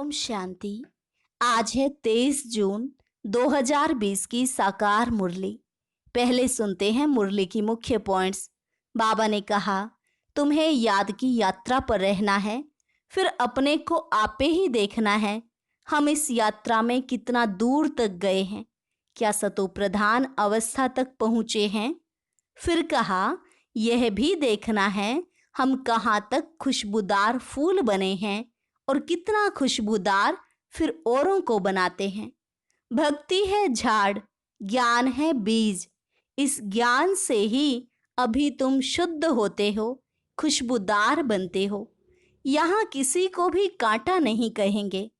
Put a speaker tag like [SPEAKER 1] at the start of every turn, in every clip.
[SPEAKER 1] ओम शांति। आज है 23 जून 2020 की साकार मुरली। पहले सुनते हैं मुरली की मुख्य पॉइंट्स। बाबा ने कहा, तुम्हें याद की यात्रा पर रहना है, फिर अपने को आपे ही देखना है। हम इस यात्रा में कितना दूर तक गए हैं, क्या सतो प्रधान अवस्था तक पहुँचे हैं। फिर कहा, यह भी देखना है हम कहाँ तक खुशबूदार फूल बने हैं और कितना खुशबूदार फिर औरों को बनाते हैं। भक्ति है झाड़, ज्ञान है बीज। इस ज्ञान से ही अभी तुम शुद्ध होते हो, खुशबूदार बनते हो। यहाँ किसी को भी कांटा नहीं कहेंगे।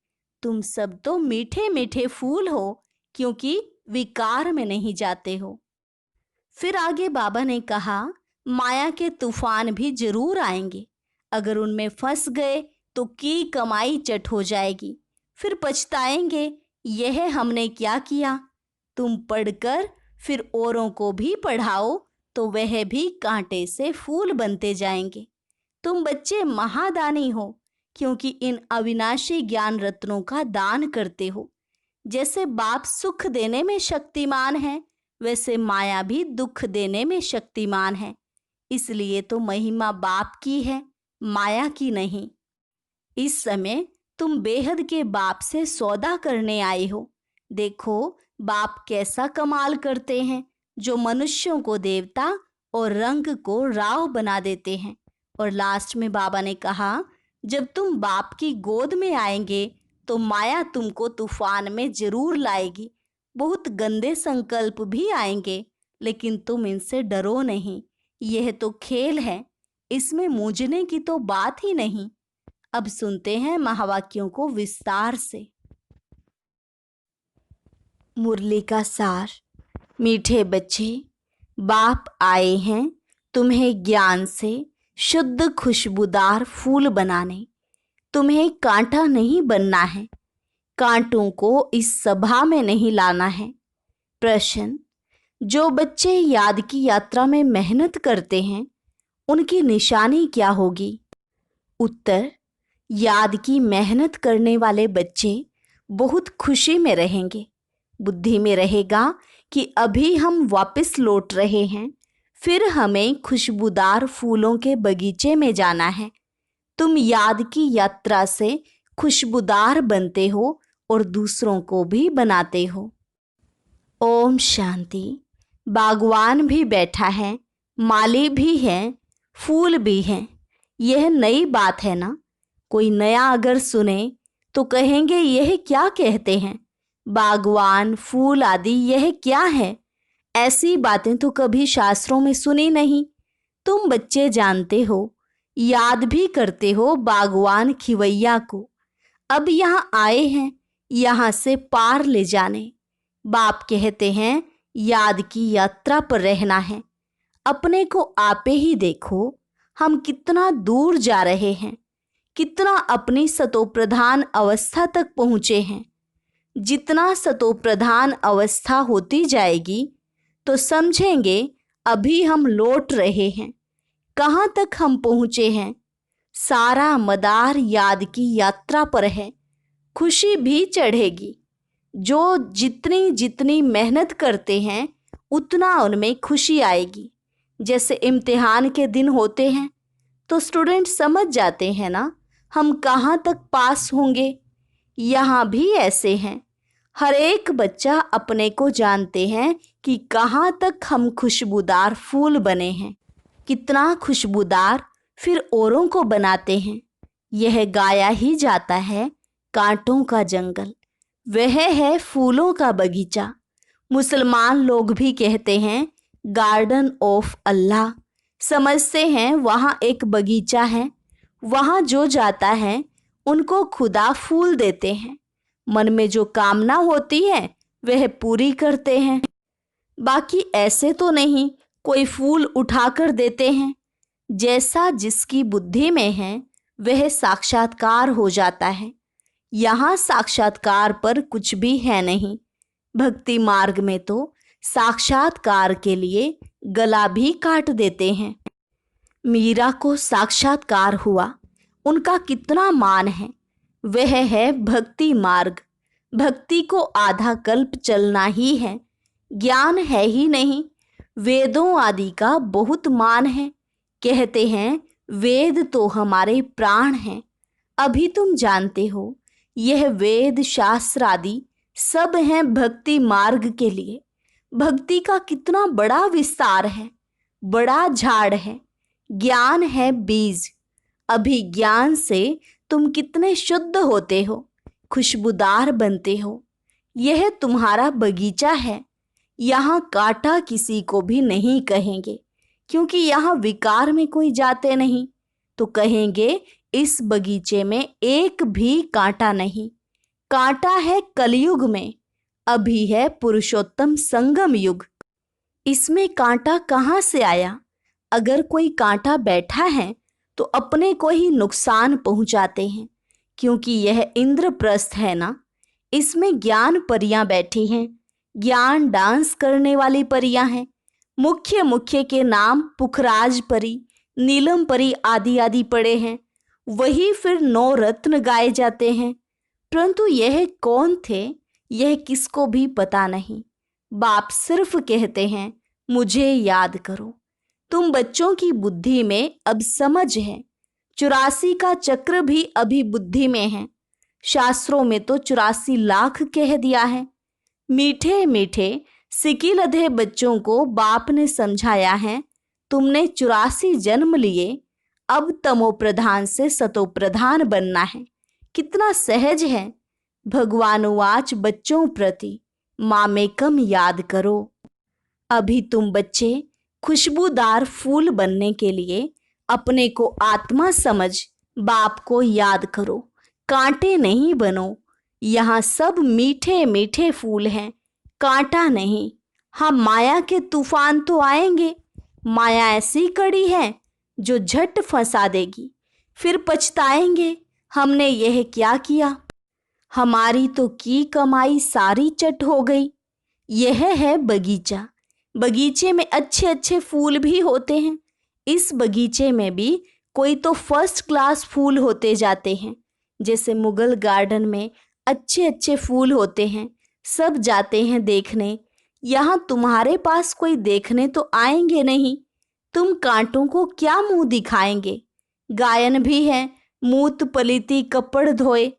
[SPEAKER 1] तुम सब तो मीठे मीठे फूल हो, क्योंकि विकार में नहीं जाते हो। फिर आगे बाबा ने कहा, माया के तूफान भी जरूर आएंगे। अगर उनमें फंस गए तो की कमाई चट हो जाएगी। फिर पछताएंगे, यह हमने क्या किया। तुम पढ़कर फिर औरों को भी पढ़ाओ तो वह भी कांटे से फूल बनते जाएंगे। तुम बच्चे महादानी हो, क्योंकि इन अविनाशी ज्ञान रत्नों का दान करते हो। जैसे बाप सुख देने में शक्तिमान है, वैसे माया भी दुख देने में शक्तिमान है। इसलिए तो महिमा बाप की है, माया की नहीं। इस समय तुम बेहद के बाप से सौदा करने आए हो। देखो बाप कैसा कमाल करते हैं, जो मनुष्यों को देवता और रंग को राव बना देते हैं। और लास्ट में बाबा ने कहा, जब तुम बाप की गोद में आएंगे तो माया तुमको तूफान में जरूर लाएगी। बहुत गंदे संकल्प भी आएंगे, लेकिन तुम इनसे डरो नहीं। यह तो खेल है, इसमें मूझने की तो बात ही नहीं। अब सुनते हैं महावाक्यों को विस्तार से। मुरली का सार। मीठे बच्चे, बाप आए हैं तुम्हें ज्ञान से शुद्ध खुशबूदार फूल बनाने। तुम्हें कांटा नहीं बनना है, कांटों को इस सभा में नहीं लाना है। प्रश्न, जो बच्चे याद की यात्रा में मेहनत करते हैं, उनकी निशानी क्या होगी। उत्तर, याद की मेहनत करने वाले बच्चे बहुत खुशी में रहेंगे। बुद्धि में रहेगा कि अभी हम वापस लौट रहे हैं, फिर हमें खुशबूदार फूलों के बगीचे में जाना है। तुम याद की यात्रा से खुशबूदार बनते हो और दूसरों को भी बनाते हो। ओम शांति। बागवान भी बैठा है, माली भी है, फूल भी हैं। यह नई बात है ना। कोई नया अगर सुने तो कहेंगे यह क्या कहते हैं, बागवान फूल आदि यह क्या है। ऐसी बातें तो कभी शास्त्रों में सुनी नहीं। तुम बच्चे जानते हो, याद भी करते हो बागवान खिवैया को। अब यहाँ आए हैं यहाँ से पार ले जाने। बाप कहते हैं याद की यात्रा पर रहना है। अपने को आपे ही देखो, हम कितना दूर जा रहे हैं, कितना अपनी सतोप्रधान अवस्था तक पहुँचे हैं। जितना सतोप्रधान अवस्था होती जाएगी तो समझेंगे अभी हम लौट रहे हैं। कहाँ तक हम पहुँचे हैं। सारा मदार याद की यात्रा पर है। खुशी भी चढ़ेगी। जो जितनी जितनी मेहनत करते हैं उतना उनमें खुशी आएगी। जैसे इम्तिहान के दिन होते हैं तो स्टूडेंट समझ जाते हैं ना, हम कहाँ तक पास होंगे। यहाँ भी ऐसे हैं। हर एक बच्चा अपने को जानते हैं कि कहाँ तक हम खुशबूदार फूल बने हैं, कितना खुशबूदार फिर औरों को बनाते हैं। यह गाया ही जाता है कांटों का जंगल, वह है फूलों का बगीचा। मुसलमान लोग भी कहते हैं गार्डन ऑफ अल्लाह। समझते हैं वहाँ एक बगीचा है, वहाँ जो जाता है उनको खुदा फूल देते हैं। मन में जो कामना होती है वह पूरी करते हैं। बाकी ऐसे तो नहीं कोई फूल उठाकर देते हैं। जैसा जिसकी बुद्धि में है वह साक्षात्कार हो जाता है। यहाँ साक्षात्कार पर कुछ भी है नहीं। भक्ति मार्ग में तो साक्षात्कार के लिए गला भी काट देते हैं। मीरा को साक्षात्कार हुआ, उनका कितना मान है। वह है भक्ति मार्ग। भक्ति को आधा कल्प चलना ही है, ज्ञान है ही नहीं। वेदों आदि का बहुत मान है, कहते हैं वेद तो हमारे प्राण हैं। अभी तुम जानते हो यह वेद शास्त्र आदि सब हैं भक्ति मार्ग के लिए। भक्ति का कितना बड़ा विस्तार है, बड़ा झाड़ है। ज्ञान है बीज। अभी ज्ञान से तुम कितने शुद्ध होते हो, खुशबूदार बनते हो। यह तुम्हारा बगीचा है। यहाँ कांटा किसी को भी नहीं कहेंगे, क्योंकि यहाँ विकार में कोई जाते नहीं। तो कहेंगे इस बगीचे में एक भी कांटा नहीं। कांटा है कलयुग में, अभी है पुरुषोत्तम संगम युग। इसमें कांटा कहाँ से आया? अगर कोई कांटा बैठा है तो अपने को ही नुकसान पहुंचाते हैं, क्योंकि यह इंद्रप्रस्थ है ना। इसमें ज्ञान परियां बैठी हैं, ज्ञान डांस करने वाली परियां हैं। मुख्य मुख्य के नाम पुखराज परी, नीलम परी आदि आदि पड़े हैं। वही फिर 9 रत्न गाए जाते हैं। परंतु यह कौन थे, यह किसको भी पता नहीं। बाप सिर्फ कहते हैं मुझे याद करो। तुम बच्चों की बुद्धि में अब समझ है। 84 का चक्र भी अभी बुद्धि में है। शास्त्रों में तो 84 लाख कह दिया है। मीठे मीठे सिकिलधे बच्चों को बाप ने समझाया है, तुमने 84 जन्म लिए, अब तमो प्रधान से सतो प्रधान बनना है। कितना सहज है। भगवानुवाच बच्चों प्रति मामेकम याद करो। अभी तुम बच्चे खुशबूदार फूल बनने के लिए अपने को आत्मा समझ बाप को याद करो। कांटे नहीं बनो। यहाँ सब मीठे मीठे फूल हैं, कांटा नहीं। हाँ, माया के तूफान तो आएंगे। माया ऐसी कड़ी है जो झट फंसा देगी। फिर पछताएंगे हमने यह क्या किया, हमारी तो की कमाई सारी चट हो गई। यह है बगीचा। बगीचे में अच्छे अच्छे फूल भी होते हैं। इस बगीचे में भी कोई तो फर्स्ट क्लास फूल होते जाते हैं। जैसे मुगल गार्डन में अच्छे अच्छे फूल होते हैं, सब जाते हैं देखने। यहाँ तुम्हारे पास कोई देखने तो आएंगे नहीं। तुम कांटों को क्या मुंह दिखाएंगे। गायन भी है, मूत पलीती कपड़ धोए।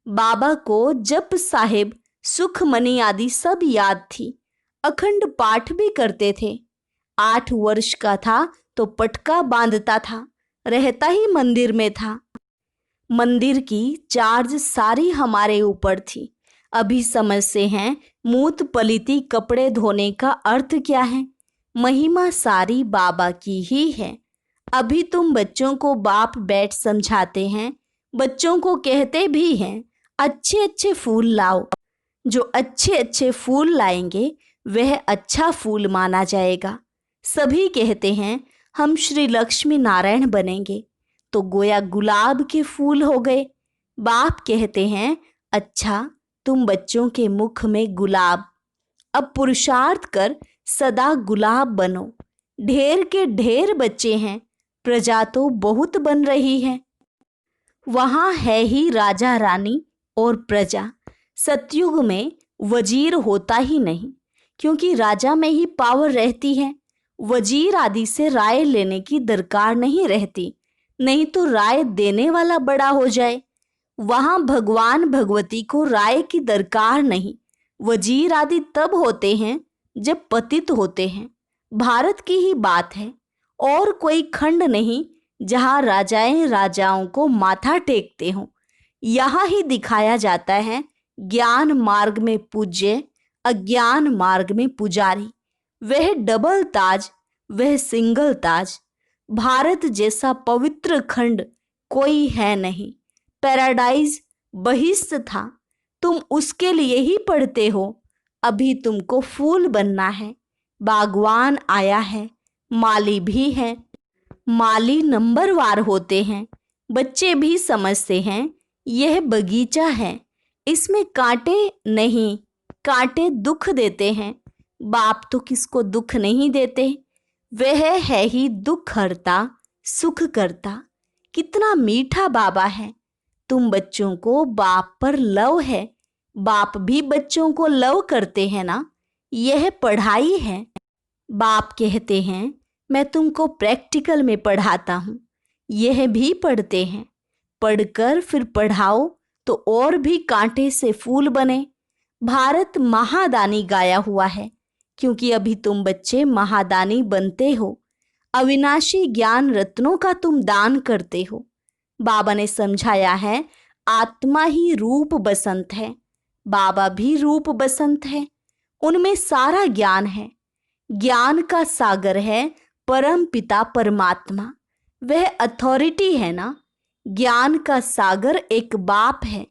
[SPEAKER 1] बाबा को जप साहिब सुखमनी आदि सब याद थी। अखंड पाठ भी करते थे। 8 वर्ष का था तो पटका बांधता था, रहता ही मंदिर में था। मंदिर की चार्ज सारी हमारे ऊपर थी। अभी समझते हैं मूत पलीती कपड़े धोने का अर्थ क्या है। महिमा सारी बाबा की ही है। अभी तुम बच्चों को बाप बैठ समझाते हैं, बच्चों को कहते भी हैं अच्छे अच्छे फूल लाओ। जो अच्छे अच्छे फूल लाएंगे वह अच्छा फूल माना जाएगा। सभी कहते हैं हम श्री लक्ष्मी नारायण बनेंगे, तो गोया गुलाब के फूल हो गए। बाप कहते हैं अच्छा, तुम बच्चों के मुख में गुलाब। अब पुरुषार्थ कर सदा गुलाब बनो। ढेर के ढेर बच्चे हैं, प्रजा तो बहुत बन रही है। वहाँ है ही राजा रानी और प्रजा। सतयुग में वजीर होता ही नहीं, क्योंकि राजा में ही पावर रहती है। वजीर आदि से राय लेने की दरकार नहीं रहती, नहीं तो राय देने वाला बड़ा हो जाए। वहाँ भगवान भगवती को राय की दरकार नहीं। वजीर आदि तब होते हैं जब पतित होते हैं। भारत की ही बात है, और कोई खंड नहीं जहाँ राजाएं राजाओं को माथा टेकते हों। यहाँ ही दिखाया जाता है ज्ञान मार्ग में पूज्य, अज्ञान मार्ग में पुजारी। वह डबल ताज, वह सिंगल ताज। भारत जैसा पवित्र खंड कोई है नहीं। पैराडाइज बहिष्ठ था, तुम उसके लिए ही पढ़ते हो। अभी तुमको फूल बनना है। बागवान आया है, माली भी है। माली नंबरवार होते हैं। बच्चे भी समझते हैं यह बगीचा है, इसमें कांटे नहीं। कांटे दुख देते हैं। बाप तो किसको दुख नहीं देते। वह है ही दुख हरता, सुख करता। कितना मीठा बाबा है। तुम बच्चों को बाप पर लव है, बाप भी बच्चों को लव करते हैं ना, यह पढ़ाई है। बाप कहते हैं मैं तुमको प्रैक्टिकल में पढ़ाता हूँ, यह भी पढ़ते हैं। पढ़कर फिर पढ़ाओ तो और भी कांटे से फूल बने। भारत महादानी गाया हुआ है, क्योंकि अभी तुम बच्चे महादानी बनते हो। अविनाशी ज्ञान रत्नों का तुम दान करते हो। बाबा ने समझाया है आत्मा ही रूप बसंत है, बाबा भी रूप बसंत है, उनमें सारा ज्ञान है। ज्ञान का सागर है परम पिता परमात्मा, वह अथॉरिटी है ना। ज्ञान का सागर एक बाप है,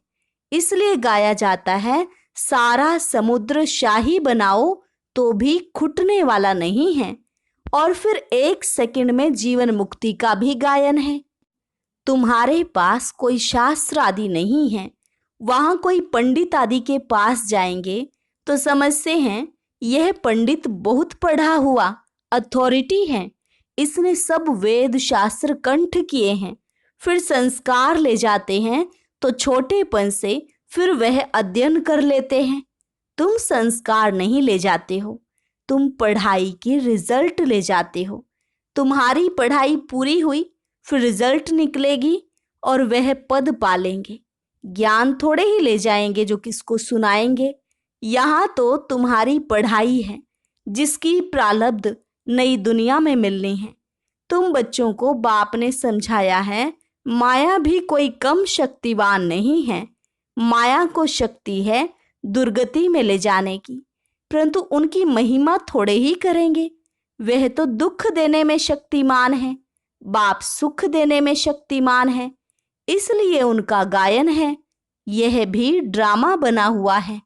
[SPEAKER 1] इसलिए गाया जाता है सारा समुद्र शाही बनाओ तो भी खुटने वाला नहीं है। और फिर 1 सेकंड में जीवन मुक्ति का भी गायन है। तुम्हारे पास कोई शास्त्र आदि नहीं है, वहां कोई पंडित आदि के पास जाएंगे तो समझते हैं यह पंडित बहुत पढ़ा हुआ अथॉरिटी है, इसने सब वेद शास्त्र कंठ किए हैं। फिर संस्कार ले जाते हैं तो छोटेपन से फिर वह अध्ययन कर लेते हैं। तुम संस्कार नहीं ले जाते हो, तुम पढ़ाई की रिजल्ट ले जाते हो। तुम्हारी पढ़ाई पूरी हुई, फिर रिजल्ट निकलेगी और वह पद पालेंगे। ज्ञान थोड़े ही ले जाएंगे जो किसको सुनाएंगे। यहाँ तो तुम्हारी पढ़ाई है जिसकी प्रारब्ध नई दुनिया में मिलनी है। तुम बच्चों को बाप ने समझाया है माया भी कोई कम शक्तिवान नहीं है। माया को शक्ति है दुर्गति में ले जाने की, परंतु उनकी महिमा थोड़े ही करेंगे। वह तो दुख देने में शक्तिमान है, बाप सुख देने में शक्तिमान है, इसलिए उनका गायन है। यह भी ड्रामा बना हुआ है।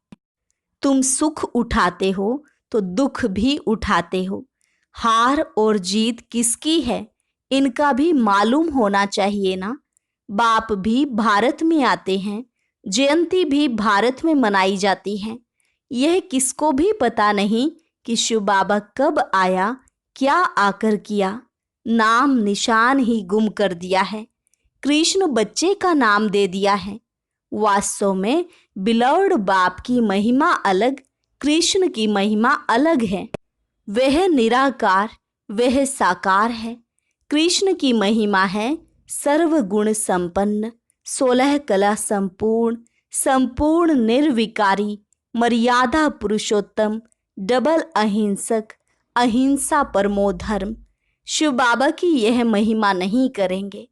[SPEAKER 1] तुम सुख उठाते हो तो दुख भी उठाते हो। हार और जीत किसकी है इनका भी मालूम होना चाहिए ना। बाप भी भारत में आते हैं, जयंती भी भारत में मनाई जाती है। यह किसको भी पता नहीं कि शिव बाबा कब आया, क्या आकर किया। नाम निशान ही गुम कर दिया है। कृष्ण बच्चे का नाम दे दिया है। वास्तव में बिलौड बाप की महिमा अलग, कृष्ण की महिमा अलग है। वह निराकार, वह साकार है। कृष्ण की महिमा है सर्व गुण संपन्न, 16 कला संपूर्ण, संपूर्ण निर्विकारी, मर्यादा पुरुषोत्तम, डबल अहिंसक, अहिंसा परमो धर्म। शिव बाबा की यह महिमा नहीं करेंगे।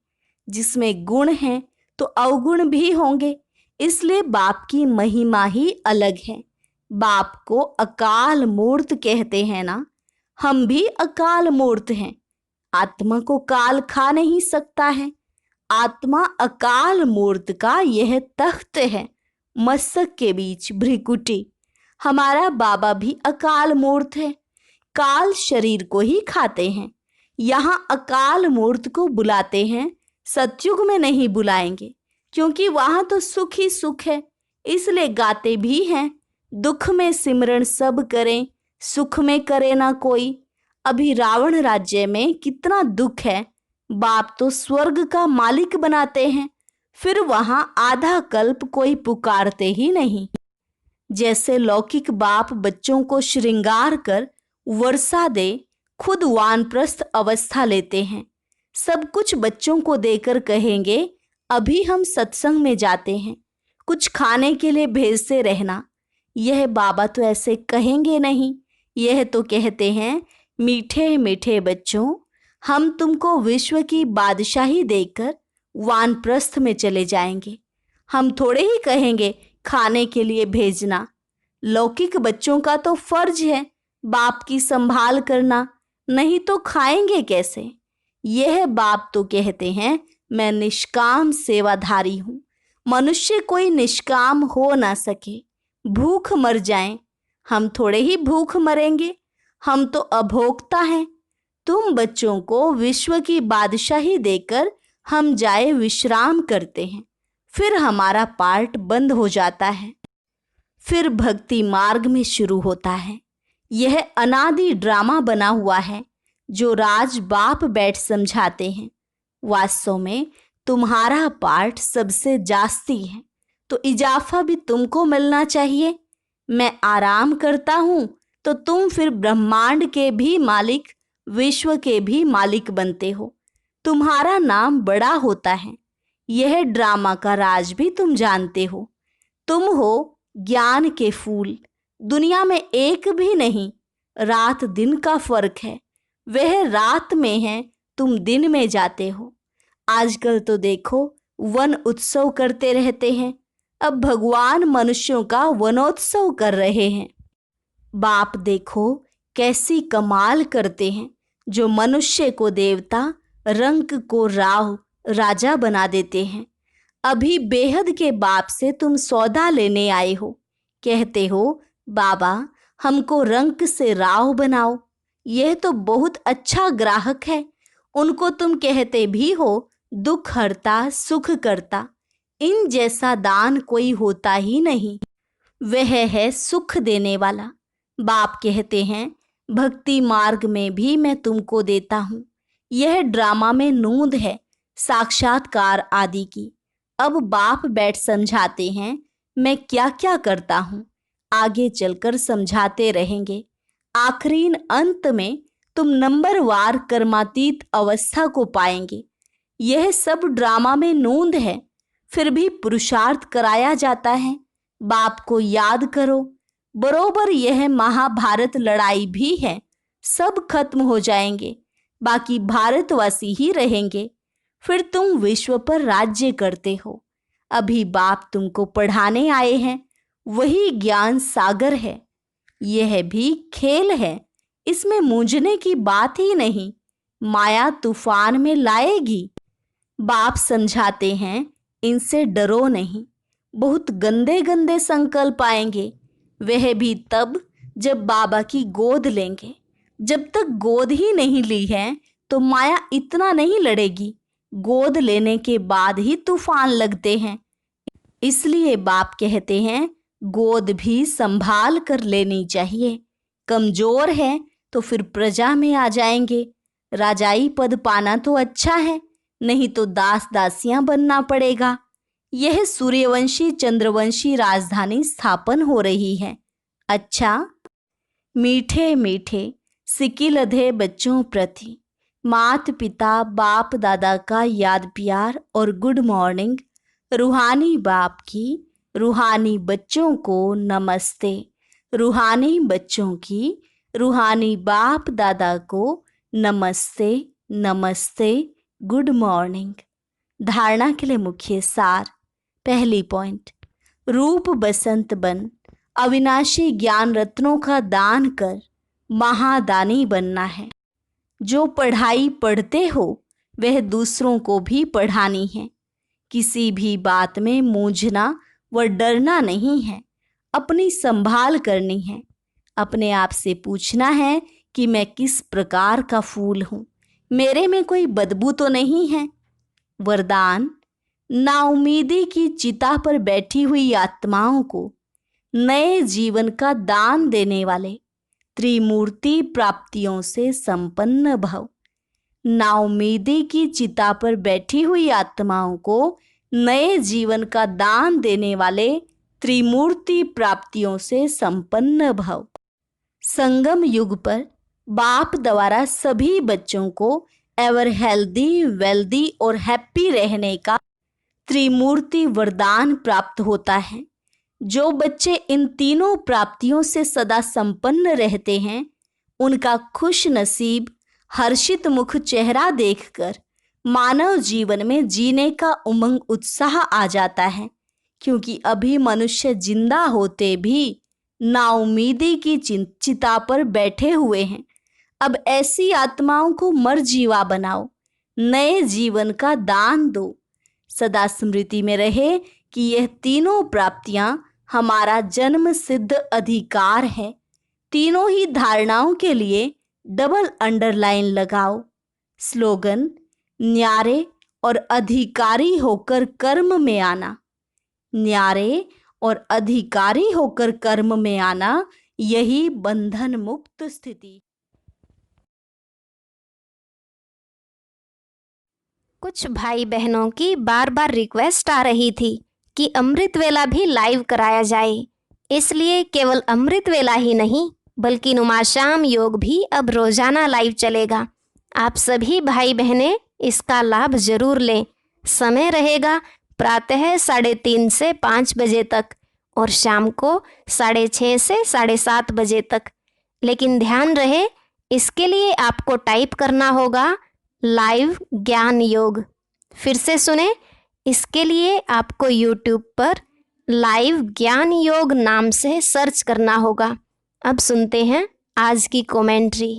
[SPEAKER 1] जिसमें गुण हैं तो अवगुण भी होंगे, इसलिए बाप की महिमा ही अलग है। बाप को अकाल मूर्त कहते हैं ना, हम भी अकाल मूर्त हैं। आत्मा को काल खा नहीं सकता है। आत्मा अकाल मूर्त का यह तख्त है, मस्तक के बीच भ्रिकुटी। हमारा बाबा भी अकाल मूर्त है, काल शरीर को ही खाते हैं। यहाँ अकाल मूर्त को बुलाते हैं, सतयुग में नहीं बुलाएंगे, क्योंकि वहां तो सुख ही सुख है, इसलिए गाते भी हैं दुख में सिमरण सब करें, सुख में करे ना कोई। अभी रावण राज्य में कितना दुख है, बाप तो स्वर्ग का मालिक बनाते हैं, फिर वहां आधा कल्प कोई पुकारते ही नहीं। जैसे लौकिक बाप बच्चों को श्रृंगार कर वर्षा दे, खुद वानप्रस्थ अवस्था लेते हैं। सब कुछ बच्चों को देकर कहेंगे अभी हम सत्संग में जाते हैं, कुछ खाने के लिए भेजते रहना। यह बाबा तो ऐसे कहेंगे नहीं। यह तो कहते हैं मीठे मीठे बच्चों, हम तुमको विश्व की बादशाही देकर वानप्रस्थ में चले जाएंगे। हम थोड़े ही कहेंगे खाने के लिए भेजना। लौकिक बच्चों का तो फर्ज है बाप की संभाल करना, नहीं तो खाएंगे कैसे। यह बाप तो कहते हैं मैं निष्काम सेवाधारी हूँ। मनुष्य कोई निष्काम हो ना सके, भूख मर जाएं। हम थोड़े ही भूख मरेंगे, हम तो अभोक्ता हैं। तुम बच्चों को विश्व की बादशाही देकर हम जाए विश्राम करते हैं, फिर हमारा पार्ट बंद हो जाता है। फिर भक्ति मार्ग में शुरू होता है। यह अनादि ड्रामा बना हुआ है जो राज बाप बैठ समझाते हैं। वास्तव में तुम्हारा पार्ट सबसे जास्ती है तो इजाफा भी तुमको मिलना चाहिए। मैं आराम करता हूँ तो तुम फिर ब्रह्मांड के भी मालिक, विश्व के भी मालिक बनते हो। तुम्हारा नाम बड़ा होता है। यह ड्रामा का राज भी तुम जानते हो। तुम हो ज्ञान के फूल। दुनिया में एक भी नहीं। रात दिन का फर्क है। वह रात में है, तुम दिन में जाते हो। आजकल तो देखो वन उत्सव करते रहते हैं। अब भगवान मनुष्यों का वनोत्सव कर रहे हैं। बाप देखो कैसी कमाल करते हैं। जो मनुष्य को देवता, रंक को राव, राजा बना देते हैं। अभी बेहद के बाप से तुम सौदा लेने आए हो। कहते हो बाबा हमको रंक से राव बनाओ। यह तो बहुत अच्छा ग्राहक है। उनको तुम कहते भी हो दुख हरता सुख करता। इन जैसा दान कोई होता ही नहीं। वह है सुख देने वाला। बाप कहते हैं भक्ति मार्ग में भी मैं तुमको देता हूँ। यह ड्रामा में नूंद है साक्षात्कार आदि की। अब बाप बैठ समझाते हैं मैं क्या क्या करता हूँ। आगे चलकर समझाते रहेंगे। आखिरीन अंत में तुम नंबरवार कर्मातीत अवस्था को पाएंगे। यह सब ड्रामा में नूंद है, फिर भी पुरुषार्थ कराया जाता है। बाप को याद करो। बरोबर यह महाभारत लड़ाई भी है। सब खत्म हो जाएंगे, बाकी भारतवासी ही रहेंगे। फिर तुम विश्व पर राज्य करते हो। अभी बाप तुमको पढ़ाने आए हैं। वही ज्ञान सागर है। यह भी खेल है, इसमें मूंझने की बात ही नहीं। माया तूफान में लाएगी। बाप समझाते हैं इनसे डरो नहीं। बहुत गंदे गंदे संकल्प आएंगे। वह भी तब जब बाबा की गोद लेंगे। जब तक गोद ही नहीं ली है तो माया इतना नहीं लड़ेगी। गोद लेने के बाद ही तूफान लगते हैं। इसलिए बाप कहते हैं गोद भी संभाल कर लेनी चाहिए। कमजोर है तो फिर प्रजा में आ जाएंगे। राजाई पद पाना तो अच्छा है, नहीं तो दास दासियां बनना पड़ेगा। यह सूर्यवंशी चंद्रवंशी राजधानी स्थापन हो रही है। अच्छा, मीठे मीठे सिकिलधे बच्चों प्रति मात पिता बाप दादा का याद प्यार और गुड मॉर्निंग। रूहानी बाप की रूहानी बच्चों को नमस्ते। रूहानी बच्चों की रूहानी बाप दादा को नमस्ते नमस्ते, गुड मॉर्निंग। धारणा के लिए मुख्य सार। पहली पॉइंट, रूप बसंत बन अविनाशी ज्ञान रत्नों का दान कर महादानी बनना है। जो पढ़ाई पढ़ते हो वह दूसरों को भी पढ़ानी है। किसी भी बात में मूंझना व डरना नहीं है। अपनी संभाल करनी है। अपने आप से पूछना है कि मैं किस प्रकार का फूल हूँ। मेरे में कोई बदबू तो नहीं है। वरदान, नाउमीदी की चिता पर बैठी हुई आत्माओं को नए जीवन का दान देने वाले त्रिमूर्ति प्राप्तियों से संपन्न भव। नाउमीदी की चिता पर बैठी हुई आत्माओं को नए जीवन का दान देने वाले त्रिमूर्ति प्राप्तियों से संपन्न भव। संगम युग पर बाप द्वारा सभी बच्चों को एवर हेल्दी, वेल्दी और हैप्पी रहने का त्रिमूर्ति वरदान प्राप्त होता है। जो बच्चे इन तीनों प्राप्तियों से सदा संपन्न रहते हैं, उनका खुश नसीब हर्षित मुख चेहरा देखकर मानव जीवन में जीने का उमंग उत्साह आ जाता है। क्योंकि अभी मनुष्य जिंदा होते भी नाउमीदी की चिता पर बैठे हुए हैं। अब ऐसी आत्माओं को मरजीवा बनाओ, नए जीवन का दान दो। सदा स्मृति में रहे कि यह तीनों प्राप्तियां हमारा जन्म सिद्ध अधिकार है। तीनों ही धारणाओं के लिए डबल अंडरलाइन लगाओ। स्लोगन, न्यारे और अधिकारी होकर कर्म में आना। न्यारे और अधिकारी होकर कर्म में आना, यही बंधन मुक्त स्थिति।
[SPEAKER 2] कुछ भाई बहनों की बार बार रिक्वेस्ट आ रही थी कि अमृत वेला भी लाइव कराया जाए, इसलिए केवल अमृत वेला ही नहीं बल्कि नुमाशाम योग भी अब रोजाना लाइव चलेगा। आप सभी भाई बहनें इसका लाभ जरूर लें। समय रहेगा प्रातः 3:30 से 5 बजे तक और शाम को 6:30 से 7:30 बजे तक। लेकिन ध्यान रहे, इसके लिए आपको टाइप करना होगा लाइव ज्ञान योग। फिर से सुने, इसके लिए आपको YouTube पर लाइव ज्ञान योग नाम से सर्च करना होगा। अब सुनते हैं आज की कमेंट्री।